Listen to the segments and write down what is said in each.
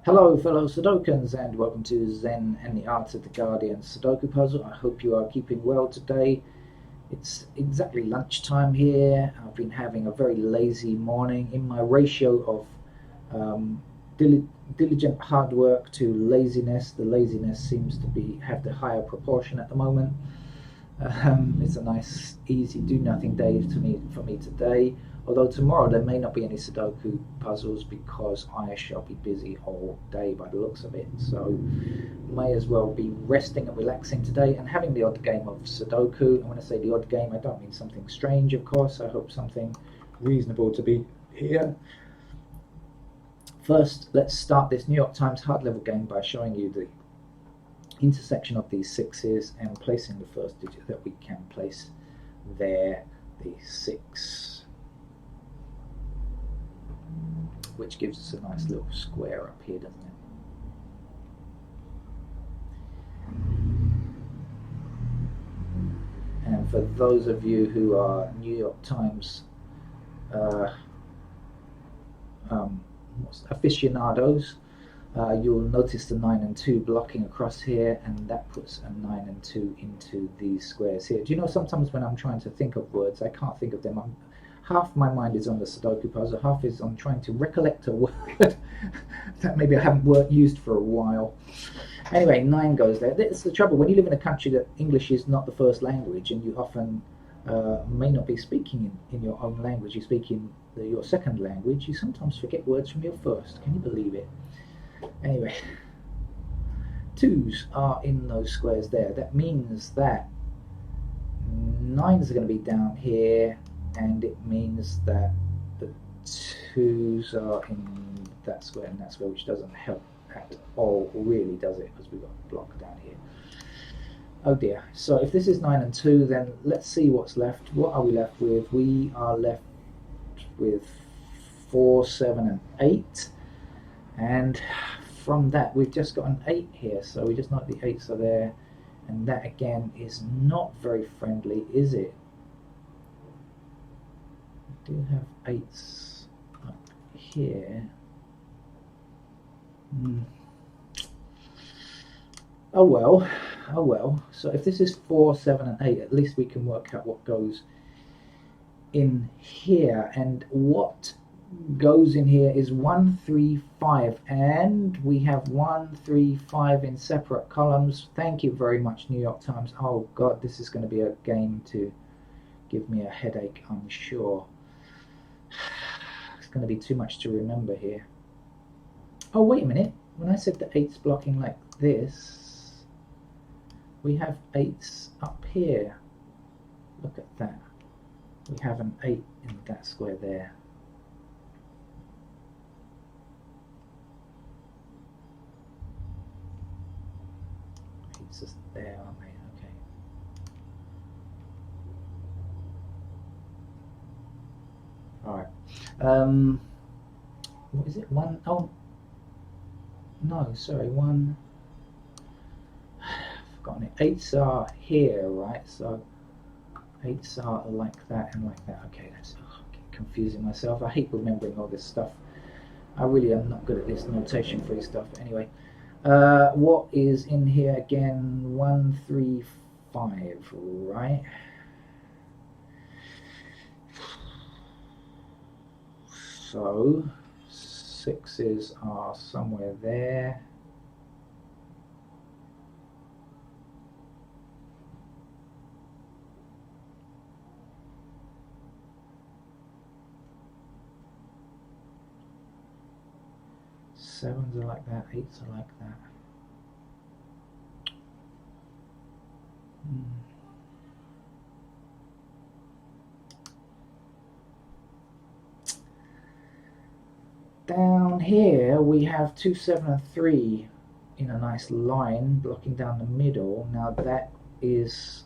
Hello, fellow Sudokans, and welcome to Zen and the Art of the Guardian Sudoku puzzle. I hope you are keeping well today. It's exactly lunchtime here. I've been having a very lazy morning. In my ratio of diligent hard work to laziness, the laziness seems to be have the higher proportion at the moment. It's a nice, easy, do-nothing day for me today. Although tomorrow there may not be any Sudoku puzzles because I shall be busy all day by the looks of it. So may as well be resting and relaxing today and having the odd game of Sudoku. And when I say the odd game, I don't mean something strange, of course. I hope something reasonable to be here. First, let's start this New York Times hard level game by showing you the intersection of these sixes and placing the first digit that we can place there, the 6, which gives us a nice little square up here, doesn't it? And for those of you who are New York Times aficionados, you'll notice the 9 and 2 blocking across here, and that puts a 9 and 2 into these squares here. Do you know, sometimes when I'm trying to think of words, I can't think of them. Half my mind is on the Sudoku puzzle, half is on trying to recollect a word that maybe I haven't used for a while. Anyway, 9 goes there. That's the trouble. When you live in a country that English is not the first language, and you often may not be speaking in your own language, you speak in your second language, you sometimes forget words from your first. Can you believe it? Anyway, 2s are in those squares there. That means that 9s are going to be down here, and it means that the 2s are in that square and that square, which doesn't help at all, really, does it? Because we've got a block down here. Oh dear. So if this is 9 and 2, then let's see what's left. What are we left with? We are left with 4, 7, and 8. And from that, we've just got an 8 here. So we just know the 8s are there. And that, again, is not very friendly, is it? We do have 8s up here. Oh well, oh well. So if this is 4, 7, and 8, at least we can work out what goes in here. And what goes in here is 1, 3, 5, and we have 1, 3, 5 in separate columns. Thank you very much, New York Times. Oh God, this is going to be a game to give me a headache, I'm sure. It's going to be too much to remember here. Oh, wait a minute. When I said the 8's blocking like this, we have 8's up here. Look at that. We have an 8 in that square there. It's just there, aren't they? Okay. Alright. What is it? 1? Oh, no, sorry, 1. I've forgotten it. 8's are here, right? So 8's are like that and like that. Okay, that's confusing myself. I hate remembering all this stuff. I really am not good at this notation free stuff. Anyway, what is in here again? 1, 3, 5, right? So 6's are somewhere there. Sevens are like that, 8's are like that. Down here we have 2, 7, and 3 in a nice line blocking down the middle. Now that is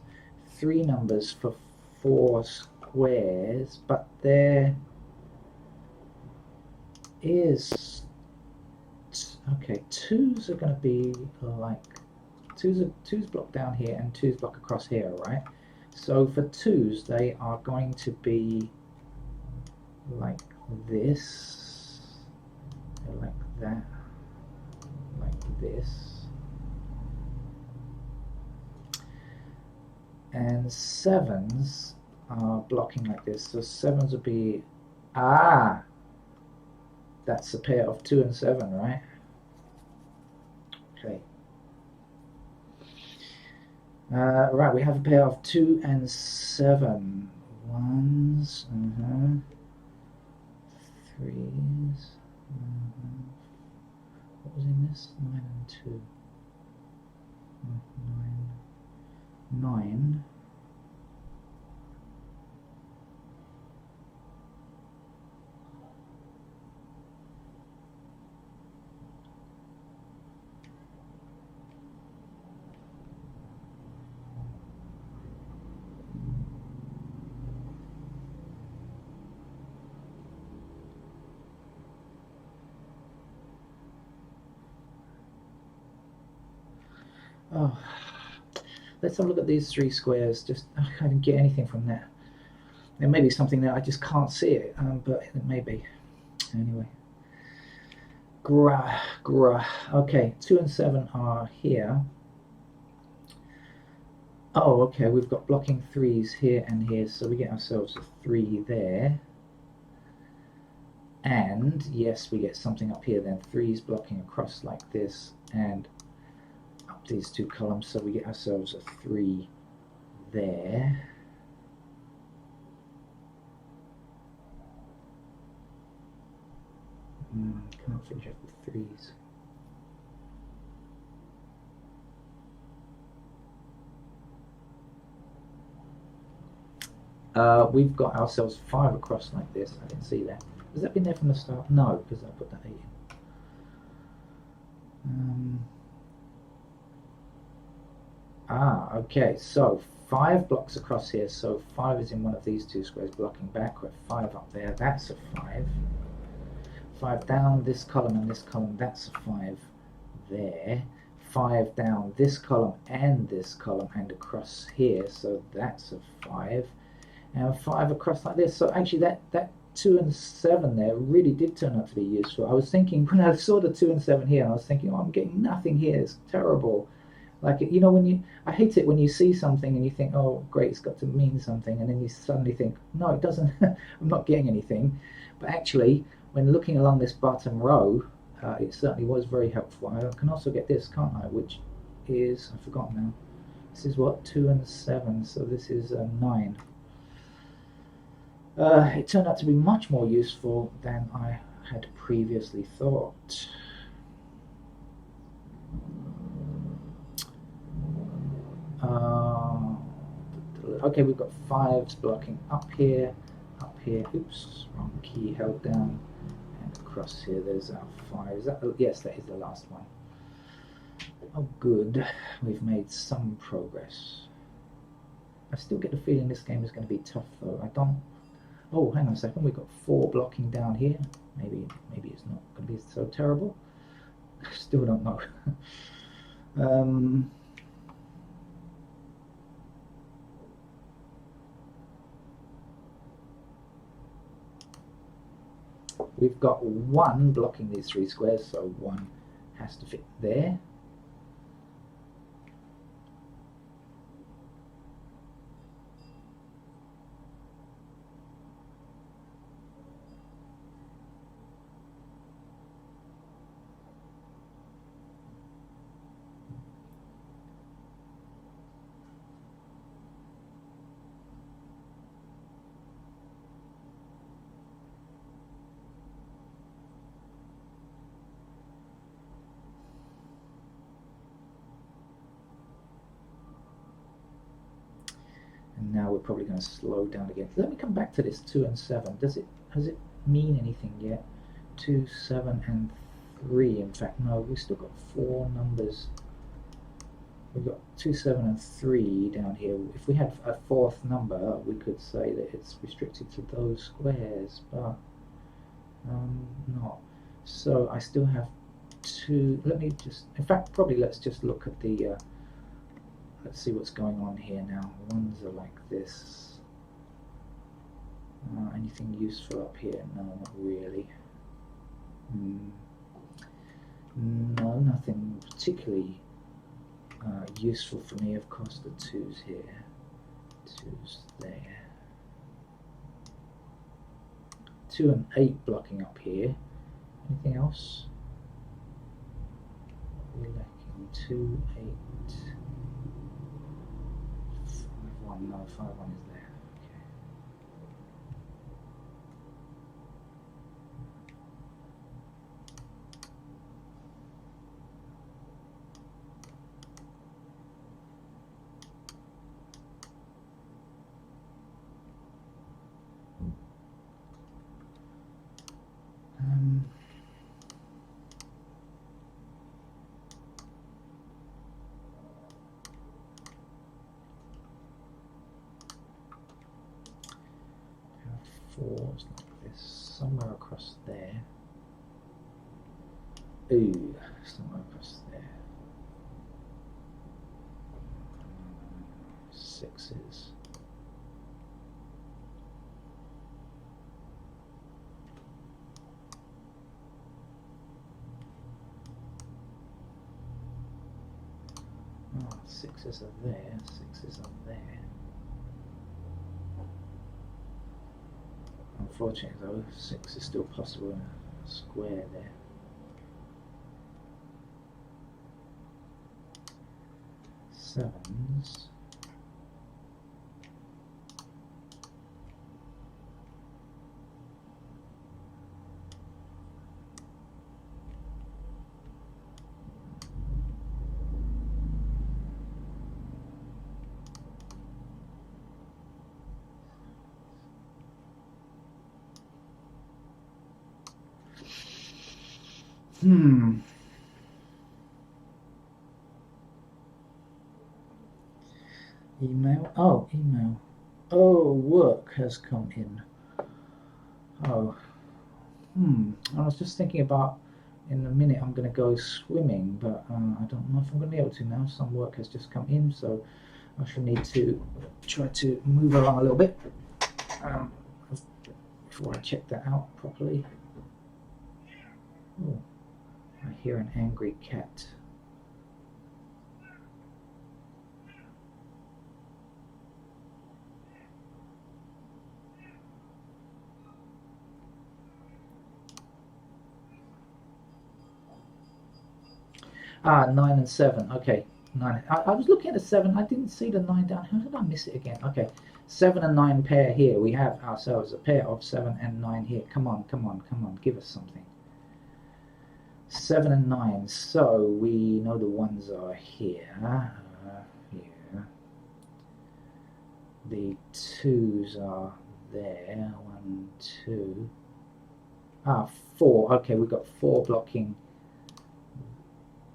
3 numbers for 4 squares, but there is, okay, 2's are going to be like 2's block down here and 2's block across here, right? So for 2's they are going to be like this, like that. this, and 7s are blocking like this. So 7s would be, that's a pair of 2 and 7, right? Okay. Right, we have a pair of 2 and 7. 1s, 3s. What was in this? 9 and 2. 9. Oh, let's have a look at these 3 squares. Just I didn't get anything from that. There may be something there, I just can't see it, but it may be. Anyway. Okay, 2 and 7 are here. Oh, okay, we've got blocking 3s here and here, so we get ourselves a 3 there. And yes, we get something up here then. 3's blocking across like this and up these 2 columns, so we get ourselves a 3 there. Can't finish up with 3's. We've got ourselves 5 across like this. I didn't see that. Has that been there from the start? No, because I put that 8 in. Okay, so 5 blocks across here, so 5 is in one of these 2 squares blocking back. We've 5 up there, that's a 5. 5 down this column and this column, that's a 5 there. 5 down this column and across here, so that's a 5. And 5 across like this. So actually that 2 and 7 there really did turn out to be useful. I was thinking, when I saw the 2 and 7 here, I was thinking, oh, I'm getting nothing here, it's terrible. Like, you know, I hate it when you see something and you think, oh, great, it's got to mean something, and then you suddenly think, no, it doesn't, I'm not getting anything. But actually, when looking along this bottom row, it certainly was very helpful. I can also get this, can't I, which is, I've forgotten now, this is what, 2 and 7, so this is 9. It turned out to be much more useful than I had previously thought. Okay, we've got 5s blocking up here, oops, wrong key held down, and across here there's our 5. Is that, yes, that is the last one. Oh good, we've made some progress. I still get the feeling this game is going to be tough though. Oh, hang on a second, we've got 4 blocking down here. Maybe it's not going to be so terrible. Still don't know. We've got 1 blocking these 3 squares, so 1 has to fit there. Now we're probably going to slow down again. Let me come back to this 2 and 7. Has it mean anything yet? 2, 7, and 3. In fact, no, we've still got 4 numbers. We've got 2, 7, and 3 down here. If we had a 4th number, we could say that it's restricted to those squares, but not. So I still have 2. Let me just, in fact, probably let's just look at the let's see what's going on here now. 1s are like this. Anything useful up here? No, not really. No, nothing particularly useful for me. Of course, the 2's here, 2's there. 2 and 8 blocking up here. Anything else? We're lacking 2, 8, 5, 1. No, 5, 1 is there. Fours like this, somewhere across there. Ooh, somewhere across there. 6's. Oh, 6's are there, 6's are there. Unfortunately though, 6 is still possible in a square there. Sevens. Email. Oh, email. Oh, work has come in. Oh. I was just thinking about in a minute I'm going to go swimming, but I don't know if I'm going to be able to now. Some work has just come in, so I shall need to try to move along a little bit before I check that out properly. Oh, I hear an angry cat. Ah, 9 and 7. Okay, 9. I was looking at the 7. I didn't see the 9 down. How did I miss it again? Okay, 7 and 9 pair here. We have ourselves a pair of 7 and 9 here. Come on, come on, come on. Give us something. 7 and 9. So we know the 1s are here. Here. The 2s are there. 1, 2. Ah, 4. Okay, we've got 4 blocking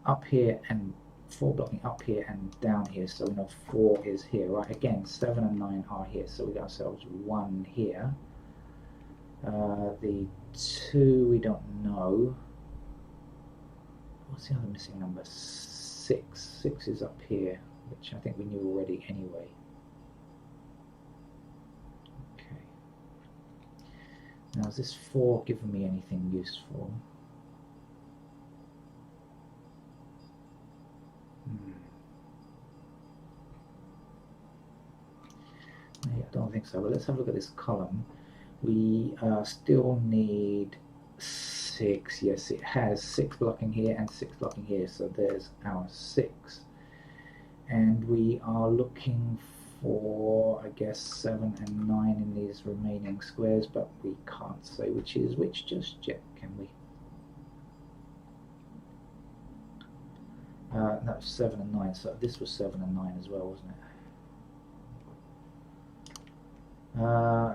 up here and 4 blocking up here and down here, so we know 4 is here, right? Again, 7 and 9 are here, so we got ourselves 1 here. The 2 we don't know. What's the other missing number? 6. 6 is up here, which I think we knew already anyway. Okay. Now, is this 4 giving me anything useful? I don't think so, but let's have a look at this column. We still need 6. Yes, it has 6 blocking here and 6 blocking here, so there's our 6. And we are looking for, I guess, 7 and 9 in these remaining squares, but we can't say which is which just yet, can we? No, 7 and 9, so this was 7 and 9 as well, wasn't it?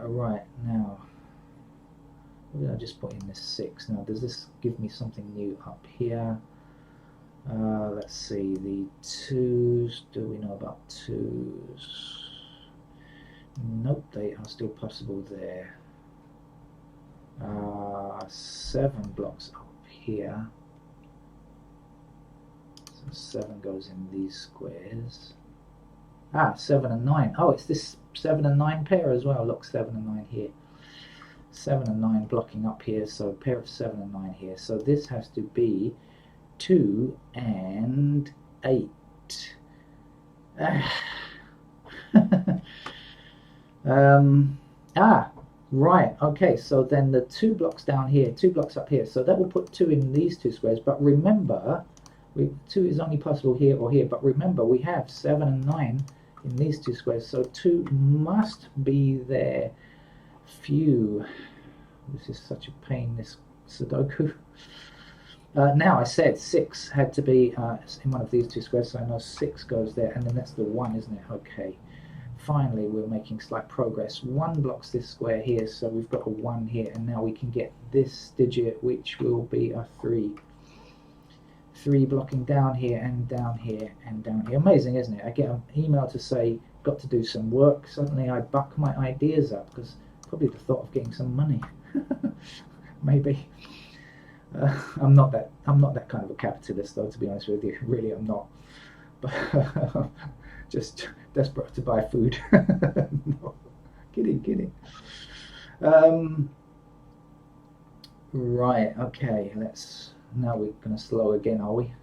Right, now, what did I just put in this 6? Now, does this give me something new up here? Let's see, the 2s, do we know about 2s? Nope, they are still possible there. 7 blocks up here. So 7 goes in these squares. 7 and 9. Oh, it's this 7 and 9 pair as well. Look, 7 and 9 here. 7 and 9 blocking up here, so a pair of 7 and 9 here. So this has to be 2 and 8. Right, okay, so then the 2 blocks down here, 2 blocks up here, so that will put 2 in these 2 squares, but remember, 2 is only possible here or here, but remember we have 7 and 9 in these 2 squares, so 2 must be there. Phew, this is such a pain, this Sudoku. Now I said 6 had to be in one of these 2 squares, so I know 6 goes there, and then that's the 1, isn't it? Okay. Finally, we're making slight progress. 1 blocks this square here, so we've got a 1 here, and now we can get this digit, which will be a 3. 3 blocking down here and down here and down here. Amazing, isn't it? I get an email to say, got to do some work. Suddenly I buck my ideas up, because probably the thought of getting some money. Maybe. I'm not that kind of a capitalist, though, to be honest with you. Really, I'm not. But just desperate to buy food. No, kidding. Right, okay, now we're going to slow again, are we?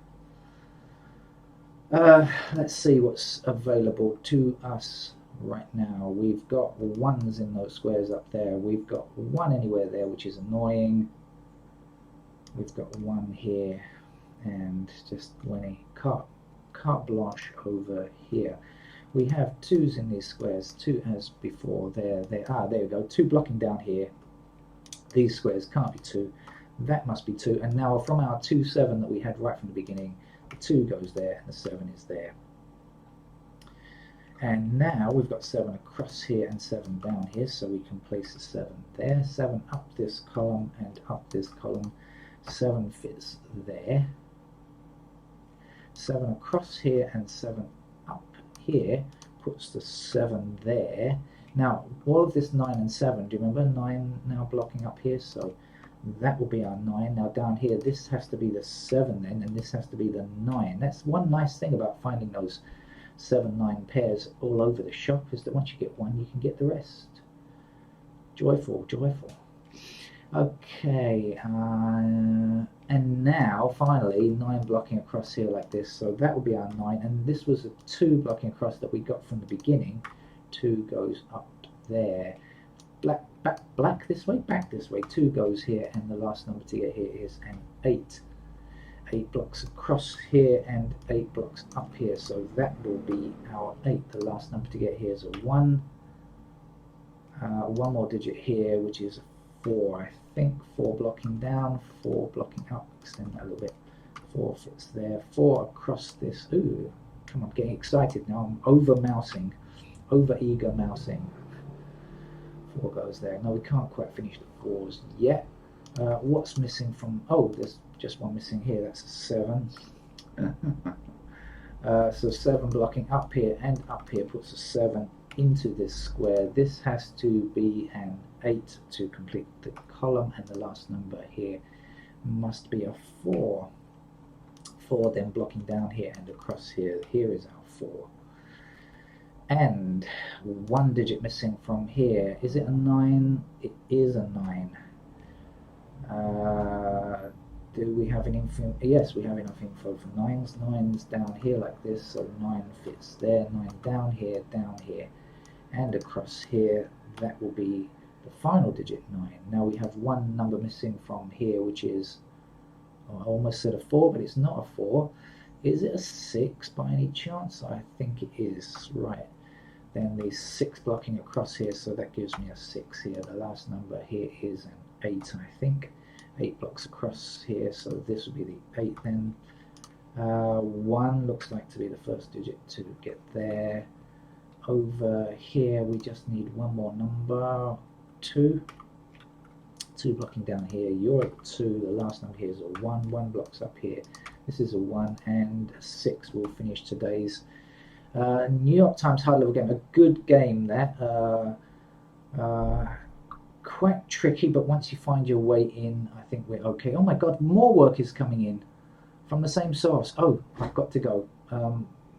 Let's see what's available to us right now. We've got 1s in those squares up there. We've got 1 anywhere there, which is annoying. We've got 1 here, and just winning carte blanche over here. We have 2s in these squares, 2 as before. There we go. 2 blocking down here. These squares can't be 2. That must be 2. And now from our 2, 7 that we had right from the beginning, the 2 goes there and the 7 is there. And now we've got 7 across here and 7 down here, so we can place the 7 there. 7 up this column and up this column. 7 fits there. 7 across here and 7 up here puts the 7 there. Now all of this 9 and 7, do you remember 9 now blocking up here, so that will be our 9. Now down here this has to be the 7 then, and this has to be the 9. That's one nice thing about finding those 7-9 pairs all over the shop, is that once you get one you can get the rest. Joyful. Okay, and now finally 9 blocking across here like this, so that will be our 9, and this was a 2 blocking across that we got from the beginning. 2 goes up there, back this way, back this way. 2 goes here, and the last number to get here is an 8. 8 blocks across here and 8 blocks up here, so that will be our 8. The last number to get here is a 1. One more digit here, which is 4, I think. 4 blocking down, 4 blocking up. Extend that a little bit. 4 fits there. 4 across this. Ooh, come on, getting excited now. I'm over-mousing, over-eager mousing. 4 goes there. No, we can't quite finish the 4s yet. What's missing from... Oh, there's just one missing here. That's a 7. So 7 blocking up here and up here puts a 7 into this square. This has to be an 8 to complete the column, and the last number here must be a 4. 4 then blocking down here and across here. Here is our 4. And 1 digit missing from here. Is it a 9? It is a 9. Do we have an info? Yes, we have enough info for 9s. 9's down here like this, so 9 fits there. 9 down here, and across here. That will be the final digit, 9. Now we have 1 number missing from here, which is, I almost said a 4, but it's not a 4. Is it a 6 by any chance? I think it is. Right. Then the 6 blocking across here, so that gives me a 6 here. The last number here is an 8, I think. 8 blocks across here, so this would be the 8 then. 1 looks like to be the first digit to get there. Over here we just need 1 more number. 2. 2 blocking down here. You're at 2. The last number here is a 1. 1 blocks up here. This is a 1, and 6 will finish today's New York Times high level game. A good game there. Quite tricky, but once you find your way in, I think we're okay. Oh my god, more work is coming in from the same source. Oh, I've got to go.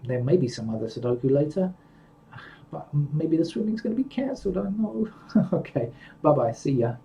There may be some other Sudoku later, but maybe the swimming's going to be cancelled. I don't know. Okay, bye bye, see ya.